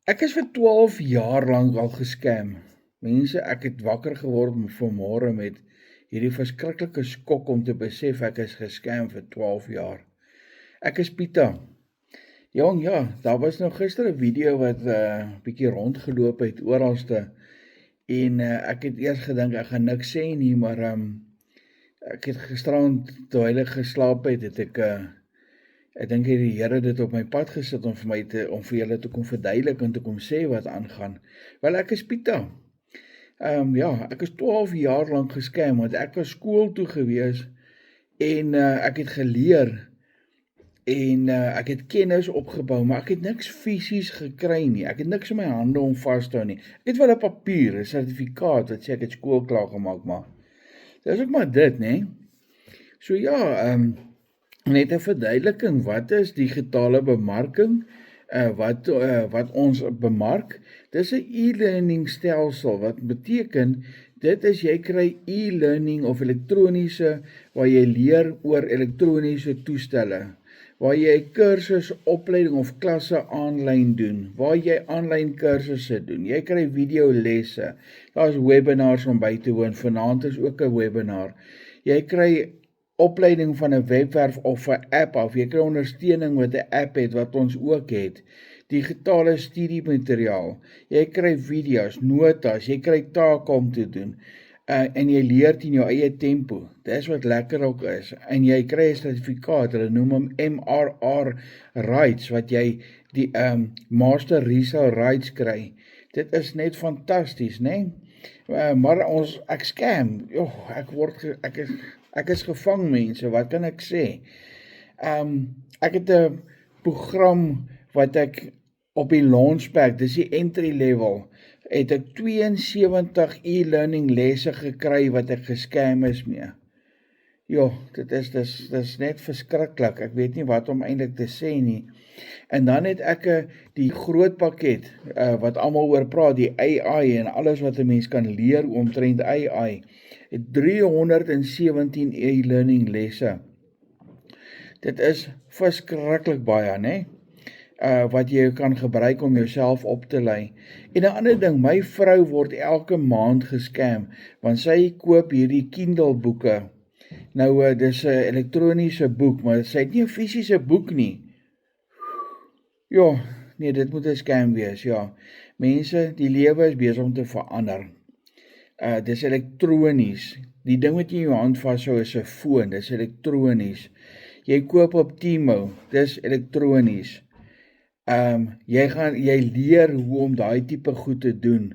Ek is vir 12 jaar lank al gescam. Mense, ek het wakker geword vanmôre met hierdie verskriklike skok om te besef ek is gescam vir 12 jaar. Ek is Pieter. Jong, ja, daar was nou gister 'n video wat bietjie rondgeloop het oralste en ek het eers gedink ek gaan niks sê nie, maar ek het gisterand terwyl ek geslaap het, ek dink die Here het dit op my pad gesit om vir julle te kom verduidelik en te kom sê wat aangaan. Wel, ek is Pieter. Ja, ek is 12 jaar lank gescam want ek was skool toe gewees en ek het geleer en ek het kennis opgebou, maar ek het niks fisies gekry nie. Ek het niks in my hande om vas te hou nie. Ek het wel 'n papier, 'n sertifikaat wat sê ek het skool klaar gemaak, maar dis ook maar dit, nê? So ja, net 'n verduideliking, wat is digitale bemarking? Wat ons bemark? Dis 'n e-learning stelsel, wat beteken, dit is jy kry e-learning of elektroniese, waar jy leer oor elektroniese toestelle, waar jy kursus, opleiding of klasse aanlyn doen, waar jy aanlyn kursusse doen, jy kry videolesse, daar's webinars om by te woon, vanaand is ook 'n webinar, jy kry opleiding van 'n webwerf of 'n app af, jy kry ondersteuning met 'n app het wat ons ook het, digitale studiemateriaal, jy kry video's, notas, jy kry take om te doen, en jy leer in jou eie tempo, dis wat lekker ook is, en jy kry 'n sertifikaat, hulle noem hom MRR Rights, wat jy die Master Resale Rights kry, dit is net fantasties, né? Maar ek scam, ek is gevang, mense, wat kan ek sê? Ek het 'n program wat ek op die Launchpad, dis die entry level, het ek 72 e-learning lesse gekry wat ek gescam is mee. Jo, dis net verskriklik, ek weet nie wat om eintlik te sê nie. En dan het ek die groot pakket, wat almal oor praat, die AI en alles wat 'n mens kan leer omtrent AI, het 317 e-learning lesse. Dit is verskriklik baie, né? Wat jy kan gebruik om jouself op te lei. En 'n ander ding, my vrou word elke maand gescam, want sy koop hierdie Kindle boeke. Nou, dis 'n elektroniese boek, maar sy het nie 'n fisiese boek nie. Ja, nee, dit moet 'n scam wees, ja. Mense, die lewe is besig om te verander. Dis elektronies. Die ding wat jy in jou hand vashou is 'n foon, dis elektronies. Jy koop op Temu, dis elektronies. Jy leer hoe om daai tipe goed te doen.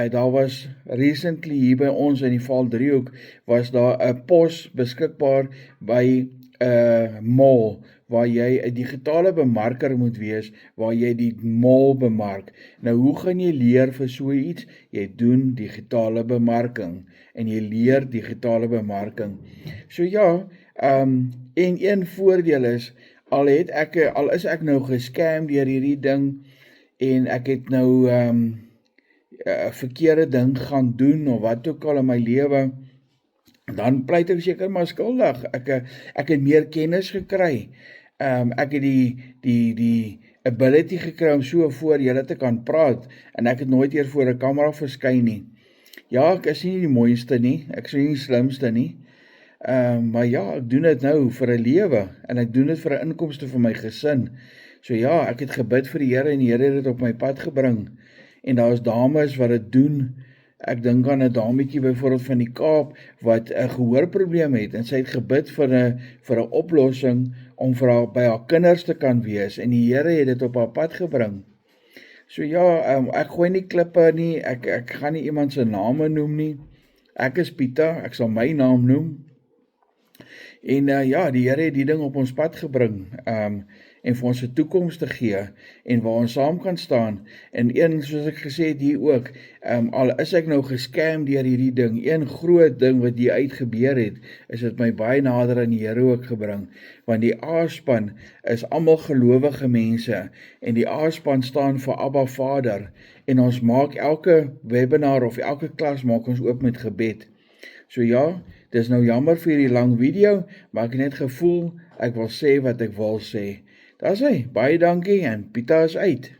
Daar was recently hier by ons in die Valdriehoek, was daar 'n pos beskikbaar by 'n mall, waar jy 'n digitale bemarker moet wees, waar jy die mall bemark. Nou, hoe gaan jy leer vir so iets? Jy doen digitale bemarking, en jy leer digitale bemarking. So ja, en een voordeel is, al is ek nou gescam deur hierdie ding, en ek het nou 'n verkeerde ding gaan doen, of wat ook al in my lewe, dan pleit ek seker maar skuldig. Ek het meer kennis gekry. Ek het die ability gekry om so voor julle te kan praat, en ek het nooit eers voor 'n kamera verskyn nie. Ja, ek is nie die mooiste nie, ek is nie die slimste nie, maar ja, ek doen dit nou vir 'n lewe, en ek doen dit vir 'n inkomste vir my gesin. So ja, ek het gebid vir die Here, en die Here het dit op my pad gebring, en daar is dames wat dit doen. Ek dink aan 'n dametjie byvoorbeeld van die Kaap, wat 'n gehoorprobleem het, en sy het gebid vir 'n oplossing, om vir haar by haar kinders te kan wees, en die Here het dit op haar pad gebring. So ja, ek gooi nie klippe nie, ek gaan nie iemand se name noem nie. Ek is Pieter, ek sal my naam noem. En ja, die Here het die ding op ons pad gebring, en vir ons 'n toekoms te gee, en waar ons saam kan staan. En soos ek gesê het hier ook, al is ek nou gescam deur hierdie ding, een groot ding wat hier uit gebeur het, is dit my baie nader aan die Here ook gebring, want die A-span is almal gelowige mense, en die A-span staan vir Abba Vader, en ons maak elke webinar of elke klas maak ons oop met gebed. So ja, dis nou jammer vir hierdie lang video, maar ek het net gevoel, ek wil sê wat ek wil sê. Daar's hy, baie dankie, en Pieter is uit.